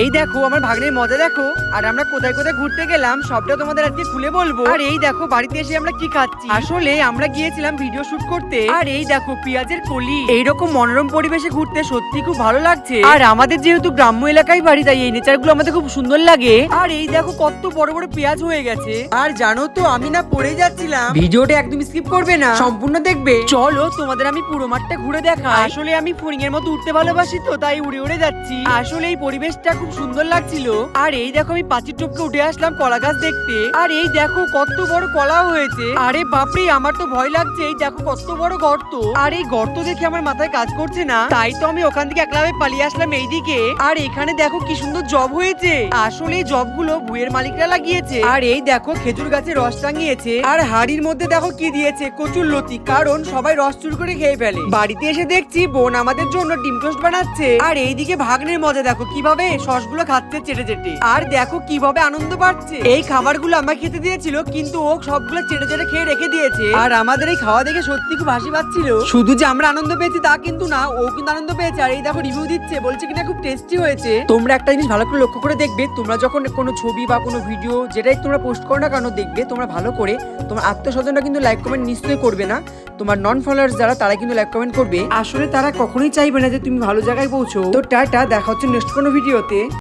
এই দেখো আমার ভাগ্নের মজা দেখো। আর আমরা কোথায় কোথায় ঘুরতে গেলাম সবটা তোমাদের আজকে খুলে বলবো। আর এই দেখো বাড়িতে এসে আমরা কি খাচ্ছি। আসলে আমরা গিয়েছিলাম ভিডিও শুট করতে। আর এই দেখো পেঁয়াজের কলি। এইরকম মনোরম পরিবেশে ঘুরতে সত্যি খুব ভালো লাগছে। আর আমাদের যেহেতু গ্রাম্য এলাকায় বাড়ি, তাই এই নেচার গুলো আমাদের খুব সুন্দর লাগে। আর এই দেখো কত বড় বড় পেঁয়াজ হয়ে গেছে। আর জানো তো আমি না পড়ে যাচ্ছিলাম। ভিডিওটা একদম স্কিপ করবে না, সম্পূর্ণ দেখবে। চলো তোমাদের আমি পুরো মাঠটা ঘুরে দেখাই। আসলে আমি ফড়িং এর মতো উঠতে ভালোবাসি, তো তাই উড়ে উড়ে যাচ্ছি। আসলে এই পরিবেশটা খুব সুন্দর লাগছিল। আর এই দেখো আমি পাঁচির টপকে উঠে আসলাম কলা গাছ দেখতে। আর এই দেখো কত বড় কলা হয়েছে। আরে বাপরে আমার তো ভয় লাগছে। এই দেখো কত বড় গর্ত। আর এই গর্ত দেখে আমার মাথায় কাজ করছে না, তাই তো আমি ওখান থেকে একলাভে পালিয়ে আসলাম এইদিকে। আর এখানে দেখো কি সুন্দর জব হয়েছে। আসলে এই জব গুলো ভুঁয়ের মালিকরা লাগিয়েছে। আর এই দেখো খেজুর গাছে রস টাঙিয়েছে। আর হাড়ির মধ্যে দেখো কি দিয়েছে, কচুর লতি, কারণ সবাই রস চুর করে খেয়ে ফেলে। বাড়িতে এসে দেখছি বোন আমাদের জন্য ডিম টোস্ট বানাচ্ছে। আর এইদিকে ভাগ্নের মজা দেখো কিভাবে সসগুলো খাচ্ছে চেটে চেটে। আর দেখো কিভাবে আনন্দ পাচ্ছে। এই খাবারগুলো আমাকে খেতে দিয়েছিল, কিন্তু ও সবগুলো চেটে চেটে খেয়ে রেখে দিয়েছে। আর আমাদের এই খাওয়া দেখে সত্যি খুব হাসি পাচ্ছিল। শুধু যে আমরা আনন্দ পেয়েছি তা কিন্তু না, ও কিন্তু আনন্দ পেয়েছে। আর এই দেখো রিভিউ দিচ্ছে, বলছে কিনা খুব টেস্টি হয়েছে। তোমরা একটা জিনিস ভালো করে লক্ষ্য করে দেখবে, তোমরা যখন কোনো ছবি বা কোনো ভিডিও যেটাই তোমরা পোস্ট করো না কেন, দেখবে তোমরা ভালো করে তোমার আত্মস্বজনরা কিন্তু লাইক কমেন্ট নিশ্চয়ই করবে না। তোমার নন ফলোয়ার্স যারা, তারা কিন্তু লাইক কমেন্ট করবে। আসলে তারা কখনোই চাইবে না যে তুমি ভালো জায়গায় পৌঁছো। তো টাটা, দেখা হচ্ছে নেক্সট কোনো ভিডিওতে।